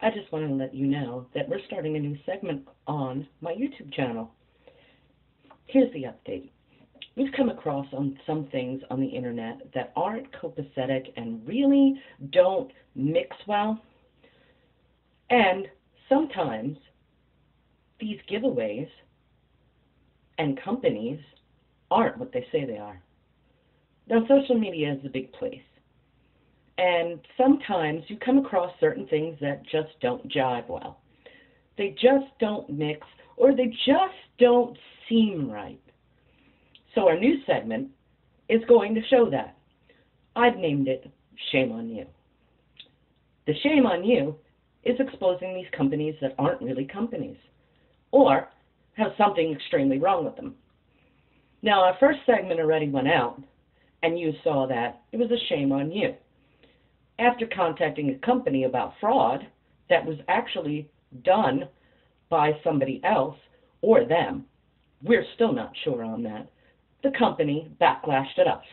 I just wanted to let you know that we're starting a new segment on my YouTube channel. Here's the update. We've come across on some things on the internet that aren't copacetic and really don't mix well. And sometimes these giveaways and companies aren't what they say they are. Now, social media is a big place. And sometimes you come across certain things that just don't jive well. They just don't mix, or they just don't seem right. So our new segment is going to show that. I've named it Shame on You. The shame on you is exposing these companies that aren't really companies, or have something extremely wrong with them. Now, our first segment already went out, and you saw that it was a shame on you. After contacting a company about fraud that was actually done by somebody else or them, we're still not sure on that, the company backlashed at us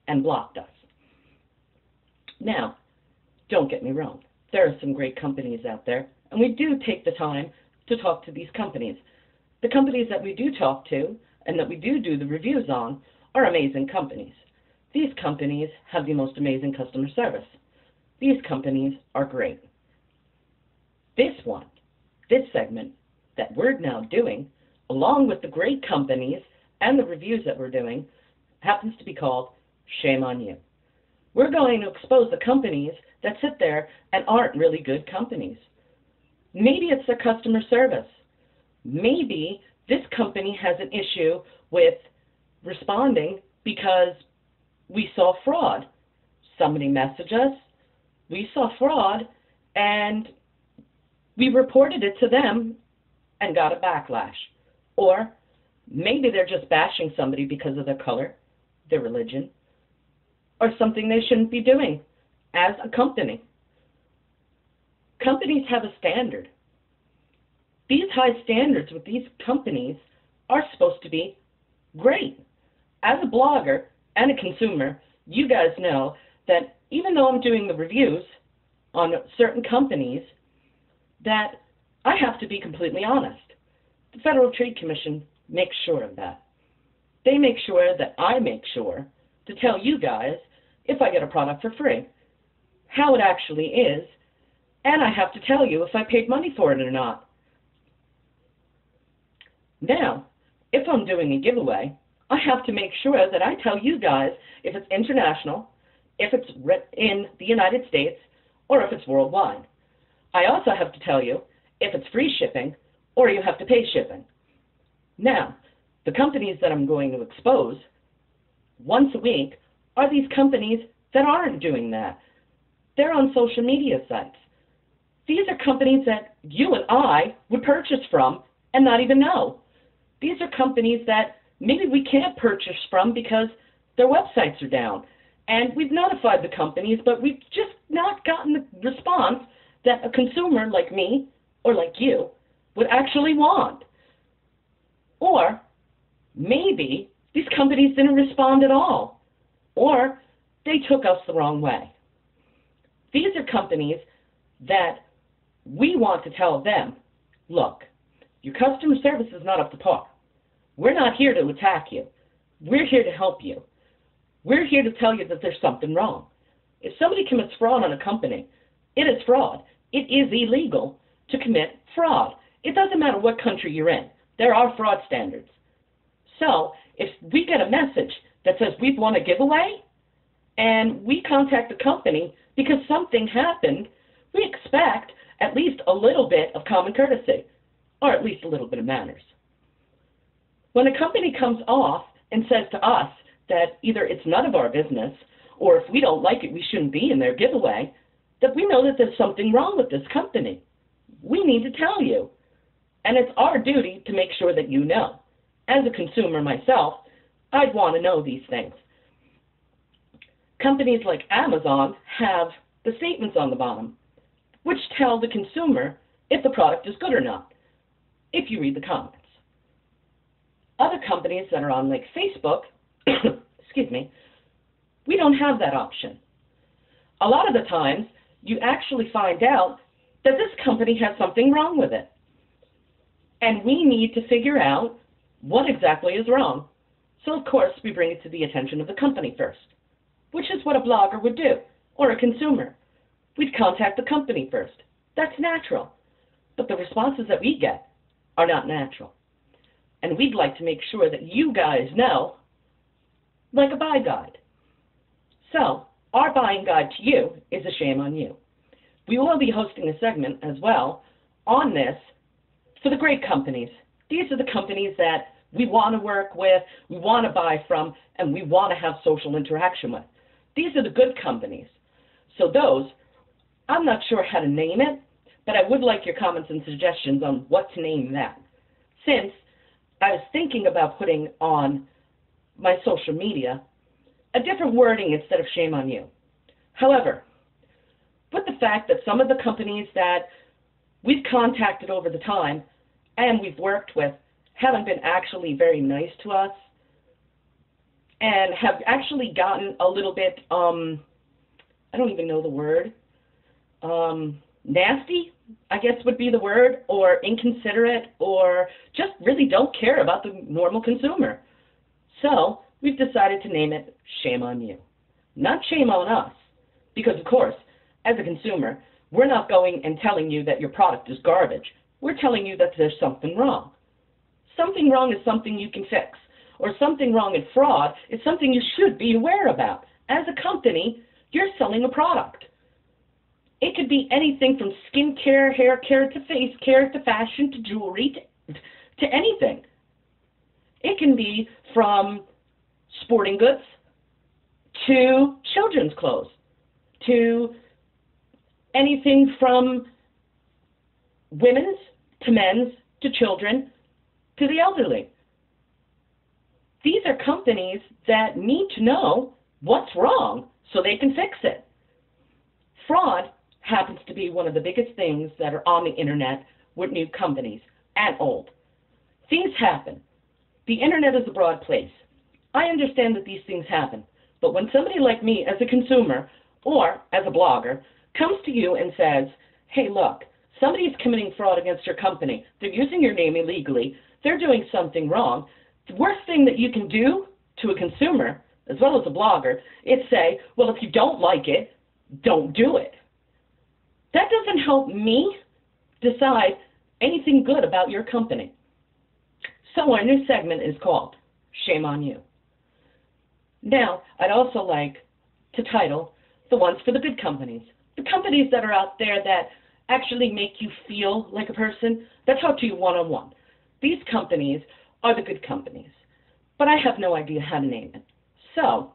and blocked us. Now, don't get me wrong, there are some great companies out there, and we do take the time to talk to these companies. The companies that we do talk to and that we do the reviews on are amazing companies. These companies have the most amazing customer service. These companies are great. This segment that we're now doing, along with the great companies and the reviews that we're doing, happens to be called Shame on You. We're going to expose the companies that sit there and aren't really good companies. Maybe it's their customer service. Maybe this company has an issue with responding because we saw fraud. Somebody messaged us, we saw fraud, and we reported it to them and got a backlash. Or maybe they're just bashing somebody because of their color, their religion, or something they shouldn't be doing as a company. Companies have a standard. These high standards with these companies are supposed to be great. As a blogger and a consumer, you guys know that even though I'm doing the reviews on certain companies, that I have to be completely honest. The Federal Trade Commission makes sure of that. They make sure that I make sure to tell you guys if I get a product for free, how it actually is, and I have to tell you if I paid money for it or not. Now, if I'm doing a giveaway, I have to make sure that I tell you guys if it's international, if it's in the United States, or if it's worldwide. I also have to tell you if it's free shipping or you have to pay shipping. Now, the companies that I'm going to expose once a week are these companies that aren't doing that. They're on social media sites. These are companies that you and I would purchase from and not even know. These are companies that maybe we can't purchase from because their websites are down. And we've notified the companies, but we've just not gotten the response that a consumer like me or like you would actually want. Or maybe these companies didn't respond at all, or they took us the wrong way. These are companies that we want to tell them, look, your customer service is not up to par. We're not here to attack you. We're here to help you. We're here to tell you that there's something wrong. If somebody commits fraud on a company, it is fraud. It is illegal to commit fraud. It doesn't matter what country you're in. There are fraud standards. So if we get a message that says we've won a giveaway and we contact the company because something happened, we expect at least a little bit of common courtesy, or at least a little bit of manners. When a company comes off and says to us that either it's none of our business, or if we don't like it, we shouldn't be in their giveaway, that we know that there's something wrong with this company. We need to tell you. And it's our duty to make sure that you know. As a consumer myself, I'd want to know these things. Companies like Amazon have the statements on the bottom, which tell the consumer if the product is good or not, if you read the comments. Other companies that are on like Facebook, excuse me, we don't have that option. A lot of the times, you actually find out that this company has something wrong with it. And we need to figure out what exactly is wrong. So, of course, we bring it to the attention of the company first, which is what a blogger would do, or a consumer. We'd contact the company first. That's natural. But the responses that we get are not natural. And we'd like to make sure that you guys know, like a buy guide. So, our buying guide to you is a shame on you. We will be hosting a segment as well on this for the great companies. These are the companies that we want to work with, we want to buy from, and we want to have social interaction with. These are the good companies. So those, I'm not sure how to name it, but I would like your comments and suggestions on what to name that. Since I was thinking about putting on my social media a different wording instead of shame on you. However, with the fact that some of the companies that we've contacted over the time and we've worked with haven't been actually very nice to us and have actually gotten a little bit, I don't even know the word, nasty, I guess would be the word, or inconsiderate, or just really don't care about the normal consumer. So we've decided to name it Shame on You. Not shame on us, because of course, as a consumer, we're not going and telling you that your product is garbage. We're telling you that there's something wrong. Something wrong is something you can fix, or something wrong in fraud is something you should be aware about. As a company, you're selling a product. It could be anything from skincare, hair care, to face care, to fashion, to jewelry, to anything. It can be from sporting goods to children's clothes, to anything from women's to men's to children to the elderly. These are companies that need to know what's wrong so they can fix it. Fraud happens to be one of the biggest things that are on the internet with new companies and old. Things happen. The internet is a broad place. I understand that these things happen, but when somebody like me as a consumer or as a blogger comes to you and says, hey, look, somebody's committing fraud against your company, they're using your name illegally, they're doing something wrong, the worst thing that you can do to a consumer, as well as a blogger, is say, well, if you don't like it, don't do it. That doesn't help me decide anything good about your company. So our new segment is called Shame on You. Now, I'd also like to title the ones for the good companies. The companies that are out there that actually make you feel like a person, that talk to you one-on-one. These companies are the good companies, but I have no idea how to name it. So,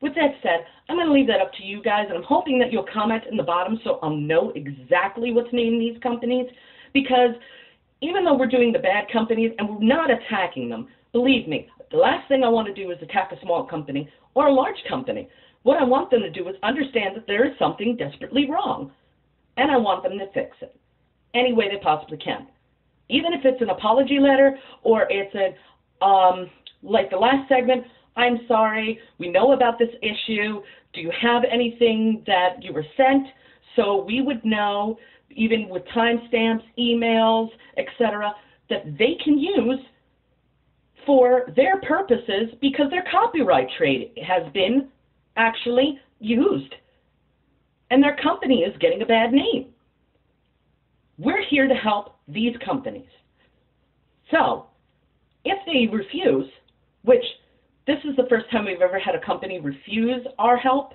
with that said, I'm going to leave that up to you guys, and I'm hoping that you'll comment in the bottom so I'll know exactly what to name these companies, because even though we're doing the bad companies and we're not attacking them, believe me, the last thing I want to do is attack a small company or a large company. What I want them to do is understand that there is something desperately wrong, and I want them to fix it any way they possibly can. Even if it's an apology letter or it's like the last segment, I'm sorry, we know about this issue. Do you have anything that you were sent so we would know, even with timestamps, emails, etc., that they can use for their purposes because their copyright trade has been actually used and their company is getting a bad name. We're here to help these companies. So, if they refuse, which this is the first time we've ever had a company refuse our help,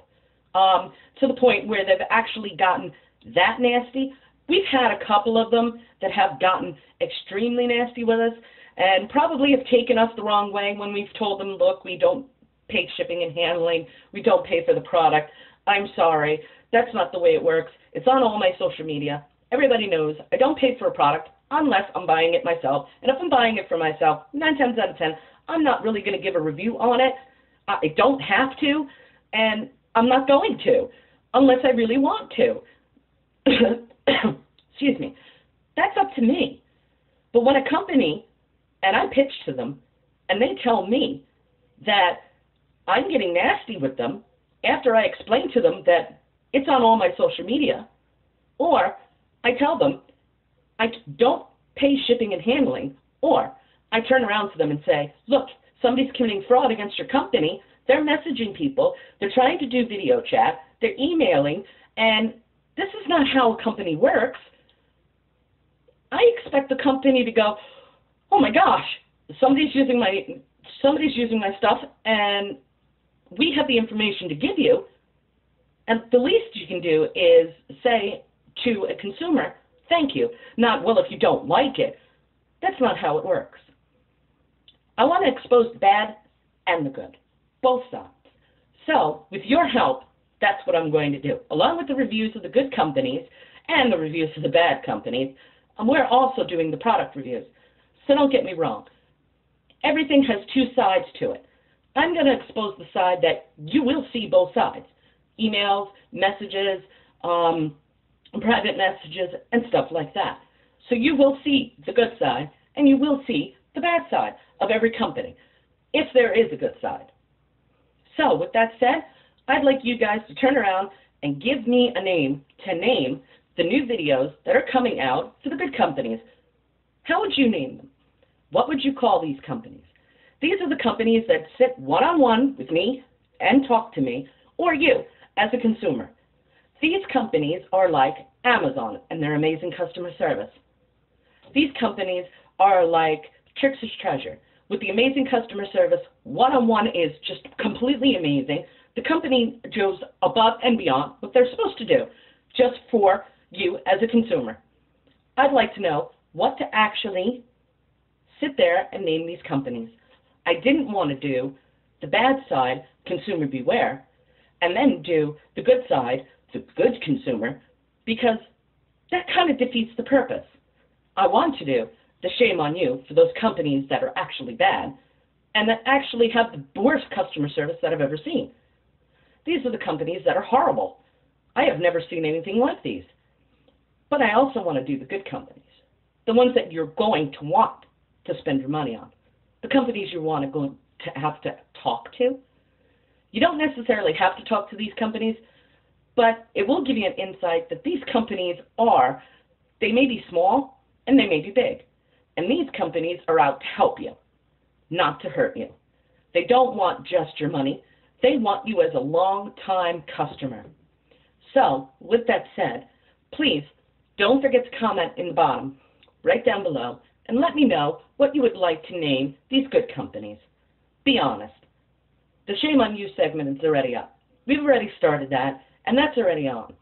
to the point where they've actually gotten that nasty. We've had a couple of them that have gotten extremely nasty with us and probably have taken us the wrong way when we've told them, look, we don't pay shipping and handling, we don't pay for the product. I'm sorry, that's not the way it works. It's on all my social media. Everybody knows I don't pay for a product unless I'm buying it myself. And if I'm buying it for myself, 9 times out of 10, I'm not really going to give a review on it. I don't have to, and I'm not going to unless I really want to. Excuse me. That's up to me. But when a company, and I pitch to them, and they tell me that I'm getting nasty with them after I explain to them that it's on all my social media, or I tell them I don't pay shipping and handling, or I turn around to them and say, look, somebody's committing fraud against your company. They're messaging people. They're trying to do video chat. They're emailing, and this is not how a company works. I expect the company to go, oh my gosh, somebody's using my stuff, and we have the information to give you. And the least you can do is say to a consumer, thank you. Not, well, if you don't like it. That's not how it works. I want to expose the bad and the good, both sides. So, with your help, that's what I'm going to do. Along with the reviews of the good companies and the reviews of the bad companies, we're also doing the product reviews. So don't get me wrong. Everything has two sides to it. I'm going to expose the side that you will see both sides. Emails, messages, private messages, and stuff like that. So you will see the good side, and you will see the bad side of every company, if there is a good side. So with that said, I'd like you guys to turn around and give me a name to name the new videos that are coming out for the good companies. How would you name them? What would you call these companies? These are the companies that sit one-on-one with me and talk to me, or you, as a consumer. These companies are like Amazon and their amazing customer service. These companies are like Trix's Treasure. With the amazing customer service, one-on-one is just completely amazing. The company goes above and beyond what they're supposed to do, just for you as a consumer. I'd like to know what to actually sit there and name these companies. I didn't want to do the bad side, consumer beware, and then do the good side, the good consumer, because that kind of defeats the purpose. I want to do the shame on you for those companies that are actually bad and that actually have the worst customer service that I've ever seen. These are the companies that are horrible. I have never seen anything like these. But I also want to do the good companies, the ones that you're going to want to spend your money on, the companies you want to have to talk to. You don't necessarily have to talk to these companies, but it will give you an insight that these companies they may be small and they may be big. And these companies are out to help you, not to hurt you. They don't want just your money. They want you as a long-time customer. So, with that said, please don't forget to comment in the bottom, right down below, and let me know what you would like to name these good companies. Be honest. The Shame on You segment is already up. We've already started that, and that's already on.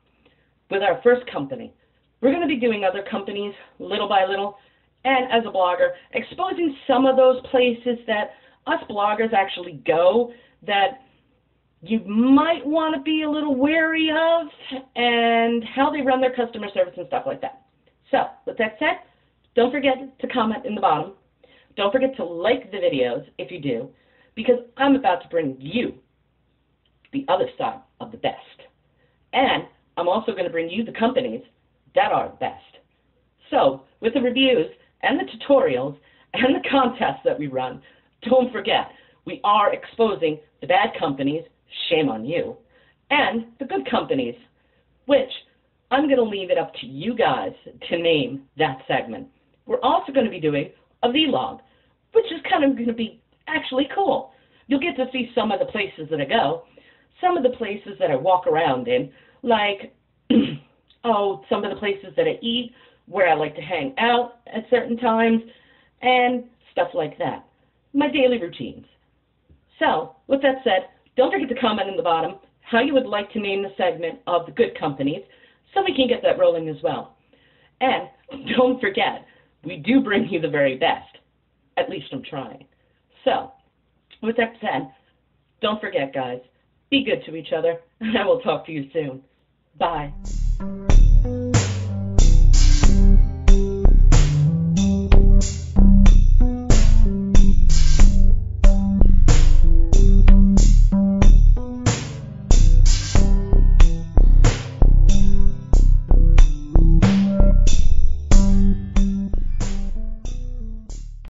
With our first company, we're going to be doing other companies little by little, and as a blogger, exposing some of those places that us bloggers actually go that you might want to be a little wary of, and how they run their customer service and stuff like that. So, with that said, don't forget to comment in the bottom. Don't forget to like the videos if you do, because I'm about to bring you the other side of the best. And I'm also going to bring you the companies that are the best. So, with the reviews and the tutorials and the contests that we run, don't forget, we are exposing the bad companies, shame on you, and the good companies, which I'm going to leave it up to you guys to name that segment. We're also going to be doing a vlog, which is kind of going to be actually cool. You'll get to see some of the places that I go, some of the places that I walk around in, like, some of the places that I eat, where I like to hang out at certain times, and stuff like that. My daily routines. So, with that said, don't forget to comment in the bottom how you would like to name the segment of the good companies so we can get that rolling as well. And don't forget, we do bring you the very best. At least I'm trying. So, with that said, don't forget, guys, be good to each other, and I will talk to you soon. Bye.